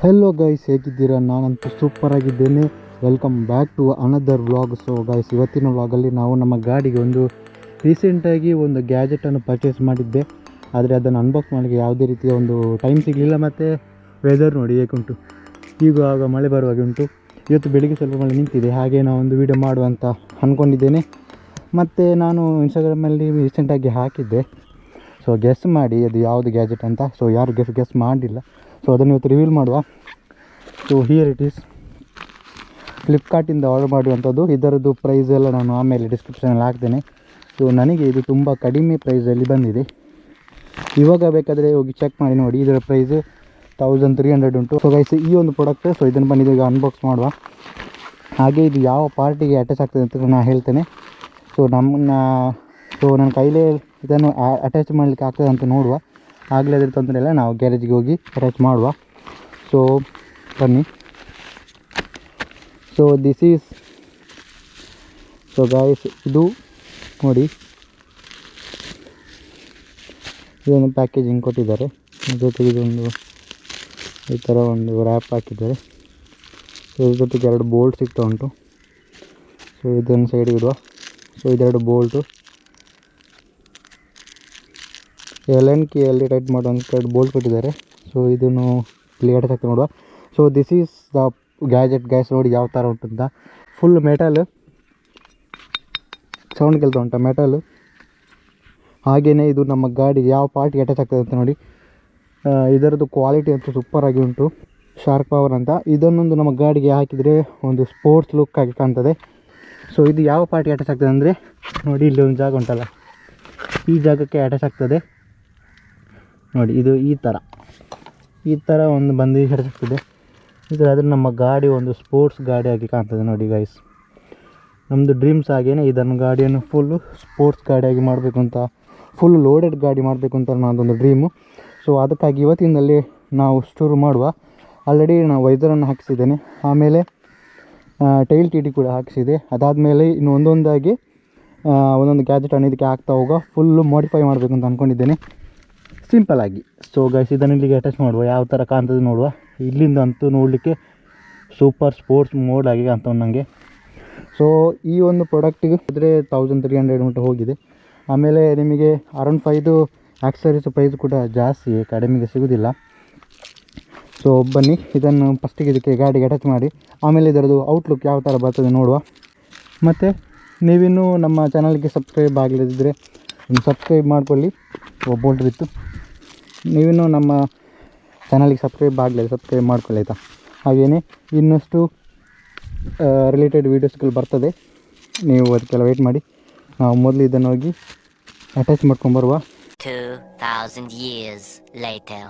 Hello guys, ಹೇಗಿದ್ದೀರಾ? ನಾನಂತೂ super ಆಗಿದ್ದೇನೆ. Welcome back to another vlog. So guys, ಇವತ್ತಿನ ವ್ಲಾಗಲ್ಲಿ ನಾವು ನಮ್ಮ ಗಾಡಿಗೆ ರೀಸೆಂಟಾಗಿ ಒಂದು ಗ್ಯಾಜೆಟನ್ನು ಪರ್ಚೇಸ್ ಮಾಡಿದ್ದೆ. ಆದರೆ ಅದನ್ನು ಅನ್ಬಾಕ್ಸ್ ಮಾಡಲಿಕ್ಕೆ ಯಾವುದೇ ರೀತಿಯ ಒಂದು ಟೈಮ್ ಸಿಗಲಿಲ್ಲ. ಮತ್ತು ವೆದರ್ ನೋಡಿ ಹೇಗುಂಟು, ಈಗ ಆಗ ಮಳೆ ಬರುವಾಗೆ ಉಂಟು. ಇವತ್ತು ಬೆಳಿಗ್ಗೆ ಸ್ವಲ್ಪ ಮಳೆ ನಿಂತಿದೆ, ಹಾಗೆ ನಾವು ಒಂದು ವೀಡಿಯೋ ಮಾಡುವ ಅಂತ ಅಂದ್ಕೊಂಡಿದ್ದೇನೆ. ಮತ್ತು ನಾನು ಇನ್ಸ್ಟಾಗ್ರಾಮಲ್ಲಿ ರೀಸೆಂಟಾಗಿ ಹಾಕಿದ್ದೆ. ಸೊ ಗೆಸ್ ಮಾಡಿ ಅದು ಯಾವುದು ಗ್ಯಾಜೆಟ್ ಅಂತ. ಸೊ ಯಾರು ಗೆಸ್ ಮಾಡಿಲ್ಲ. ಸೊ ಅದನ್ನು ಇವತ್ತು ರಿವೀಲ್ ಮಾಡುವ. ಸೊ ಹಿಯರ್ ಇಟ್ ಈಸ್, ಫ್ಲಿಪ್ಕಾರ್ಟಿಂದ ಆರ್ಡರ್ ಮಾಡುವಂಥದ್ದು. ಇದರದ್ದು ಪ್ರೈಸ್ ಎಲ್ಲ ನಾನು ಆಮೇಲೆ ಡಿಸ್ಕ್ರಿಪ್ಷನಲ್ಲಿ ಹಾಕ್ತೇನೆ. ಸೊ ನನಗೆ ಇದು ತುಂಬ ಕಡಿಮೆ ಪ್ರೈಸಲ್ಲಿ ಬಂದಿದೆ. ಇವಾಗ ಬೇಕಾದರೆ ಹೋಗಿ ಚೆಕ್ ಮಾಡಿ ನೋಡಿ. ಇದರ ಪ್ರೈಸ್ 1300 ಉಂಟು. ಸೊ ಗೈಸ್, ಈ ಒಂದು ಪ್ರಾಡಕ್ಟ್, ಸೊ ಇದನ್ನು ಬಂದಿದೆ, ಈಗ ಅನ್ಬಾಕ್ಸ್ ಮಾಡುವ. ಹಾಗೆ ಇದು ಯಾವ ಪಾರ್ಟಿಗೆ ಅಟ್ಯಾಚ್ ಆಗ್ತದೆ ಅಂತ ನಾನು ಹೇಳ್ತೇನೆ. ಸೊ ನನ್ನ ಕೈಲೇ ಇದನ್ನು ಅಟ್ಯಾಚ್ ಮಾಡಲಿಕ್ಕೆ ಆಗ್ತದೆ ಅಂತ ನೋಡುವ. ಆಗಲೇ ಅದ್ರ ತೊಂದರೆ ಇಲ್ಲ, ನಾವು ಗ್ಯಾರೇಜಿಗೆ ಹೋಗಿ ಅಟ್ಯಾಚ್ ಮಾಡುವ. ಸೊ ಬನ್ನಿ. So this is, so guys, ಇದು ನೋಡಿ, ಇದೊಂದು ಪ್ಯಾಕೇಜಿಂಗ್ ಕೊಟ್ಟಿದ್ದಾರೆ. ಜೊತೆಗೆ ಇದೊಂದು ಈ ಥರ ಒಂದು ರ್ಯಾಪ್ ಹಾಕಿದ್ದಾರೆ. ಸೊ ಇದ್ರ ಜೊತೆಗೆ 2 ಬೋಲ್ಟ್ ಸಿಗ್ತಾ ಉಂಟು. ಸೊ ಇದನ್ನು ಸೈಡಿಗೆ ಇಡುವ. ಸೊ ಇದೆರಡು ಬೋಲ್ಟು LN ಕೀಯಲ್ಲಿ ಟೈಟ್ ಮಾಡುವಂಥ 2 ಬೋಲ್ಟ್ ಕೊಟ್ಟಿದ್ದಾರೆ. ಸೊ ಇದನ್ನು ಇಲ್ಲಿ ಅಟ್ಯಾಚ್ ನೋಡುವ. So this is the gadget guys. ನೋಡಿ ಯಾವ ಥರ ಉಂಟಂತ. ಫುಲ್ ಮೆಟಲ್, ಸೌಂಡ್ ಕೇಳ್ತಾ ಉಂಟು ಮೆಟಲು. ಹಾಗೆಯೇ ಇದು ನಮ್ಮ ಗಾಡಿಗೆ ಯಾವ ಪಾರ್ಟಿಗೆ ಅಟ್ಯಾಚ್ ಆಗ್ತದೆ ಅಂತ ನೋಡಿ. ಇದರದ್ದು ಕ್ವಾಲಿಟಿ ಅಂತೂ ಸೂಪರಾಗಿ ಉಂಟು. ಶಾರ್ಕ್ ಪವರ್ ಅಂತ. ಇದನ್ನೊಂದು ನಮ್ಮ ಗಾಡಿಗೆ ಹಾಕಿದರೆ ಒಂದು ಸ್ಪೋರ್ಟ್ಸ್ ಲುಕ್ ಆಗಿ ಕಾಣ್ತದೆ. ಸೊ ಇದು ಯಾವ ಪಾರ್ಟಿಗೆ ಅಟ್ಯಾಚ್ ಆಗ್ತದೆ ಅಂದರೆ ನೋಡಿ, ಇಲ್ಲಿ ಒಂದು ಜಾಗ ಉಂಟಲ್ಲ, ಈ ಜಾಗಕ್ಕೆ ಅಟ್ಯಾಚ್ ಆಗ್ತದೆ ನೋಡಿ. ಇದು ಈ ಥರ ಒಂದು ಬಂದು ಅಟ್ಯಾಚ್ ಆಗ್ತದೆ. ಆದರೆ ನಮ್ಮ ಗಾಡಿ ಒಂದು ಸ್ಪೋರ್ಟ್ಸ್ ಗಾಡಿಯಾಗಿ ಕಾಣ್ತದೆ ನೋಡಿ ಗೈಸ್. ನಮ್ಮದು ಡ್ರೀಮ್ಸ್ ಹಾಗೇನೆ, ಇದನ್ನು ಗಾಡಿಯನ್ನು ಫುಲ್ಲು ಸ್ಪೋರ್ಟ್ಸ್ ಗಾಡಿಯಾಗಿ ಮಾಡಬೇಕು ಅಂತ, ಫುಲ್ ಲೋಡೆಡ್ ಗಾಡಿ ಮಾಡಬೇಕು ಅಂತ ನನ್ನದೊಂದು ಡ್ರೀಮು. ಸೊ ಅದಕ್ಕಾಗಿ ಇವತ್ತಿನಲ್ಲಿ ನಾವು ಶುರು ಮಾಡುವ. ಆಲ್ರೆಡಿ ನಾವು ವೈಸರನ್ನು ಹಾಕಿಸಿದ್ದೇನೆ, ಆಮೇಲೆ ಟೈಲ್ ಟಿ ಕೂಡ ಹಾಕಿಸಿದೆ. ಅದಾದಮೇಲೆ ಇನ್ನು ಒಂದೊಂದಾಗಿ ಒಂದೊಂದು ಗ್ಯಾಜೆಟನ್ನು ಇದಕ್ಕೆ ಹಾಕ್ತಾ ಹೋಗೋ, ಫುಲ್ಲು ಮಾಡಿಫೈ ಮಾಡಬೇಕು ಅಂತ ಅಂದ್ಕೊಂಡಿದ್ದೇನೆ ಸಿಂಪಲ್ಲಾಗಿ. ಸೊ ಗೈಸ್, ಇದನ್ನು ಇಲ್ಲಿಗೆ ಅಟ್ಯಾಚ್ ಮಾಡುವ. ಯಾವ ಥರ ಕಾಣ್ತದೆ ನೋಡುವ. ಇಲ್ಲಿಂದ ಅಂತೂ ನೋಡಲಿಕ್ಕೆ ಸೂಪರ್ ಸ್ಪೋರ್ಟ್ಸ್ ಮೋಡ್ ಆಗಿ ಕಾಣ್ತವೆ ನನಗೆ. ಸೊ ಈ ಒಂದು ಪ್ರಾಡಕ್ಟಿಗೆ ಆದರೆ 1300 ಉಂಟು ಹೋಗಿದೆ. ಆಮೇಲೆ ನಿಮಗೆ ಅರೌಂಡ್ 5 ಆಕ್ಸರೀಸ್ ಪ್ರೈಸ್ ಕೂಡ ಜಾಸ್ತಿ, ಕಡಿಮೆಗೆ ಸಿಗೋದಿಲ್ಲ. ಸೊ ಬನ್ನಿ, ಇದನ್ನು ಫಸ್ಟಿಗೆ ಇದಕ್ಕೆ ಗಾಡಿಗೆ ಅಟ್ಯಾಚ್ ಮಾಡಿ, ಆಮೇಲೆ ಇದರದ್ದು ಔಟ್ಲುಕ್ ಯಾವ ಥರ ಬರ್ತದೆ ನೋಡುವ. ಮತ್ತು ನೀವಿನ್ನೂ ನಮ್ಮ ಚಾನಲ್ಗೆ ಸಬ್ಸ್ಕ್ರೈಬ್ ಆಗಲಿದ್ದರೆ ಸಬ್ಸ್ಕ್ರೈಬ್ ಮಾಡಿಕೊಳ್ಳಿ. ಬೋಲ್ಟ್ ಬಿತ್ತು. ನೀವಿನ್ನೂ ನಮ್ಮ ಚಾನಲ್ಗೆ ಸಬ್ಸ್ಕ್ರೈಬ್ ಮಾಡ್ಕೊಳ್ಳಿ ಆಯಿತಾ. ಹಾಗೆಯೇ ಇನ್ನಷ್ಟು ರಿಲೇಟೆಡ್ ವೀಡಿಯೋಸ್ಗಳು ಬರ್ತದೆ, ನೀವು ಅದಕ್ಕೆಲ್ಲ ವೆಯ್ಟ್ ಮಾಡಿ. ನಾವು ಮೊದಲು ಇದನ್ನು ಹೋಗಿ ಅಟ್ಯಾಚ್ ಮಾಡ್ಕೊಂಬರುವ. 2000 years later.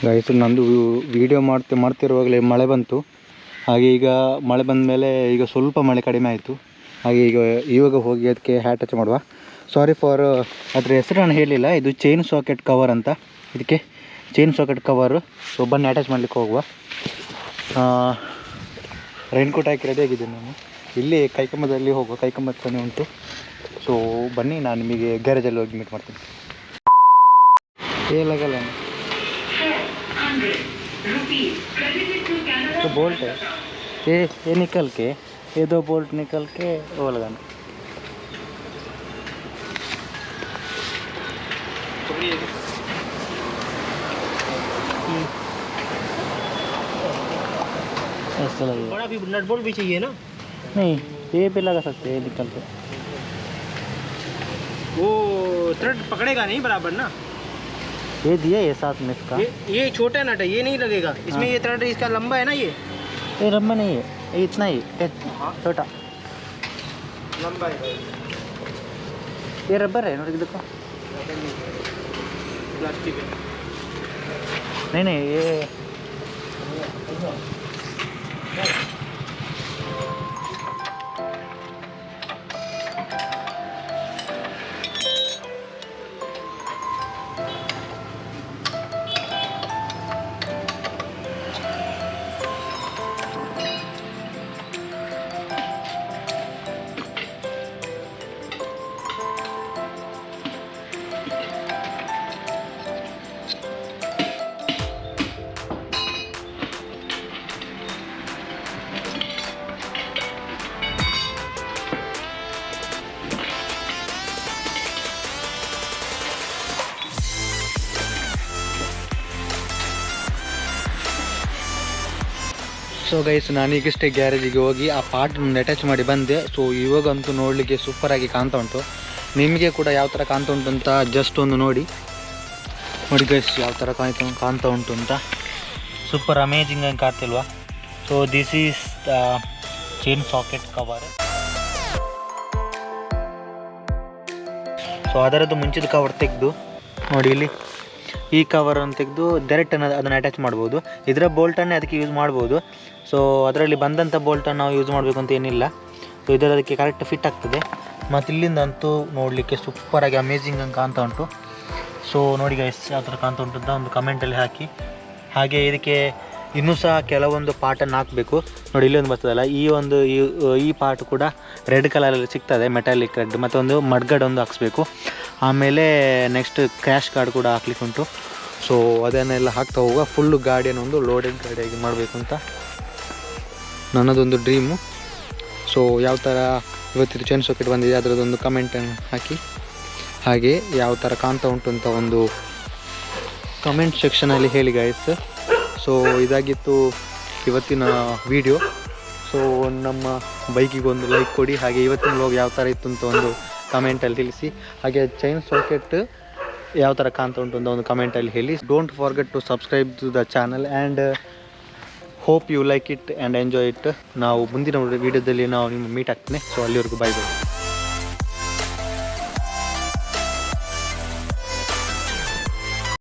ಗೈಸ್, ನಂದು ವೀಡಿಯೋ ಮಾಡ್ತಿರುವಾಗಲೇ ಮಳೆ ಬಂತು. ಹಾಗೆ ಈಗ ಮಳೆ ಬಂದ ಮೇಲೆ ಈಗ ಸ್ವಲ್ಪ ಮಳೆ ಕಡಿಮೆ ಆಯಿತು. ಹಾಗೆ ಇವಾಗ ಹೋಗಿ ಅದಕ್ಕೆ ಅಟ್ಯಾಚ್ ಮಾಡುವ. ಸಾರಿ ಫಾರ್ ಅದರ ಹೆಸರು ನಾನು ಹೇಳಲಿಲ್ಲ. ಇದು ಚೈನ್ ಸಾಕೆಟ್ ಕವರ್ ಅಂತ, ಇದಕ್ಕೆ ಚೈನ್ ಸಾಕೆಟ್ ಕವರು. ಸೊ ಬನ್ನಿ ಅಟ್ಯಾಚ್ ಮಾಡಲಿಕ್ಕೆ ಹೋಗುವ. ರೈನ್ಕೋಟ್ ಹಾಕಿ ರೆಡಿಯಾಗಿದ್ದೀನಿ ನಾನು. ಇಲ್ಲಿ ಕೈಕಂಬದಲ್ಲಿ ಹೋಗುವ, ಕೈಕಂಬ ಹತ್ರನೇ ಉಂಟು. ಸೊ ಬನ್ನಿ, ನಾನು ನಿಮಗೆ ಗ್ಯಾರೇಜಲ್ಲಿ ಹೋಗಿ ಮೀಟ್ ಮಾಡ್ತೀನಿ. ಏನಾಗಲ್ಲ तो बोल्ट है ये निकल के, ये 2 बोल्ट निकल के वो लगाना. ऐसा लगेगा. बड़ा भी नट बोल्ट भी चाहिए ना? नहीं, ये भी लगा सकते हैं निकल के. वो थ्रेड पकड़ेगा नहीं बराबर ना. ये दिया ये साथ में इसका. ये छोटा नट है, ये नहीं लगेगा इसमें. ये थ्रेड इसका लंबा है ना, ये लंबा नहीं है, ये इतना ही छोटा लंबा है. ये रबर है नोट, देखो प्लास्टिक है. नहीं ये ಸೊ ಗೈಸ್ ನಾನೀಗಷ್ಟೇ ಗ್ಯಾರೇಜಿಗೆ ಹೋಗಿ ಆ ಪಾರ್ಟನ್ನು ಅಟ್ಯಾಚ್ ಮಾಡಿ ಬಂದೆ. ಸೊ ಇವಾಗಂತೂ ನೋಡಲಿಕ್ಕೆ ಸೂಪರಾಗಿ ಕಾಣ್ತಾ ಉಂಟು. ನಿಮಗೆ ಕೂಡ ಯಾವ ಥರ ಕಾಣ್ತಾ ಉಂಟು ಅಂತ ಜಸ್ಟ್ ಒಂದು ನೋಡಿ ಗೈಸ್, ಯಾವ ಥರ ಕಾಣ್ತಾ ಉಂಟು ಅಂತ. ಸೂಪರ್ ಅಮೇಜಿಂಗ್ ಆಗಿ ಕಾಣ್ತಿಲ್ವಾ? So this is the chain socket cover. So ಅದರದ್ದು ಮುಂಚಿದ ಕವರ್ ತೆಗೆದು ನೋಡಿ, ಇಲ್ಲಿ ಈ ಕವರನ್ನು ತೆಗೆದು ಡೈರೆಕ್ಟನ್ನು ಅದನ್ನು ಅಟ್ಯಾಚ್ ಮಾಡ್ಬೋದು. ಇದರ ಬೋಲ್ಟನ್ನೇ ಅದಕ್ಕೆ ಯೂಸ್ ಮಾಡ್ಬೋದು. ಸೊ ಅದರಲ್ಲಿ ಬಂದಂಥ ಬೋಲ್ಟನ್ನು ನಾವು ಯೂಸ್ ಮಾಡಬೇಕು ಅಂತ ಏನಿಲ್ಲ. ಸೊ ಇದರದಕ್ಕೆ ಕರೆಕ್ಟ್ ಫಿಟ್ ಆಗ್ತದೆ. ಮತ್ತು ಇಲ್ಲಿಂದಂತೂ ನೋಡಲಿಕ್ಕೆ ಸೂಪರಾಗಿ ಅಮೇಜಿಂಗ್ ಆಗಿ ಕಾಣ್ತಾ ಉಂಟು. ಸೊ ನೋಡಿ ಗೈಸ್, ಯಾವ ಥರ ಕಾಣ್ತಾ ಉಂಟು ಅಂತ ಒಂದು ಕಮೆಂಟಲ್ಲಿ ಹಾಕಿ. ಹಾಗೆ ಇದಕ್ಕೆ ಇನ್ನೂ ಸಹ ಕೆಲವೊಂದು ಪಾರ್ಟನ್ನು ಹಾಕಬೇಕು. ನೋಡಿ ಇಲ್ಲೊಂದು ಬರ್ತದಲ್ಲ, ಈ ಪಾರ್ಟ್ ಕೂಡ ರೆಡ್ ಕಲರಲ್ಲಿ ಸಿಗ್ತದೆ, ಮೆಟಾಲಿಕ್ ರೆಡ್. ಮತ್ತು ಒಂದು ಮಡ್ಗಾರ್ಡ್ ಒಂದು ಹಾಕ್ಸ್ಬೇಕು. ಆಮೇಲೆ ನೆಕ್ಸ್ಟ್ ಕ್ರ್ಯಾಶ್ ಗಾರ್ಡ್ ಕೂಡ ಹಾಕ್ಲಿಕ್ಕೆ ಉಂಟು. ಸೊ ಅದನ್ನೆಲ್ಲ ಹಾಕ್ತಾ ಹೋಗುವ. ಫುಲ್ಲು ಗಾಡಿಯನ್ನು ಒಂದು ಲೋಡೆಡ್ ಗಾಡಿಯಾಗಿ ಮಾಡಬೇಕು ಅಂತ ನನ್ನದೊಂದು ಡ್ರೀಮು. ಸೊ ಯಾವ ಥರ ಇವತ್ತಿನ ಚೈನ್ ಸಾಕೆಟ್ ಬಂದಿದೆ ಅದರದ್ದೊಂದು ಕಮೆಂಟನ್ನು ಹಾಕಿ. ಹಾಗೆ ಯಾವ ಥರ ಕಾಣ್ತಾ ಉಂಟು ಅಂತ ಒಂದು ಕಮೆಂಟ್ ಸೆಕ್ಷನಲ್ಲಿ ಹೇಳಿ ಗೈಸ್. ಸೊ ಇದಾಗಿತ್ತು ಇವತ್ತಿನ ವಿಡಿಯೋ. ಸೊ ನಮ್ಮ ಬೈಕಿಗೆ ಒಂದು ಲೈಕ್ ಕೊಡಿ. ಹಾಗೆ ಇವತ್ತಿನ ವ್ಲಾಗ್ ಯಾವ ಥರ ಇತ್ತು ಅಂತ ಒಂದು ಕಮೆಂಟಲ್ಲಿ ತಿಳಿಸಿ. ಹಾಗೆ ಚೈನ್ ಸಾಕೆಟ್ ಯಾವ ಥರ ಕಾಣ್ತಾ ಉಂಟು ಅಂತ ಒಂದು ಕಮೆಂಟಲ್ಲಿ ಹೇಳಿ. Don't forget to subscribe to the channel and hope you like it and enjoy it. ನಾವು ಮುಂದಿನ ವೀಡಿಯೋದಲ್ಲಿ ನಾವು ನಿಮ್ಮ ಮೀಟ್ ಆಗ್ತೇನೆ. ಸೊ ಅಲ್ಲಿವರೆಗೂ ಬೈ ಬೈ.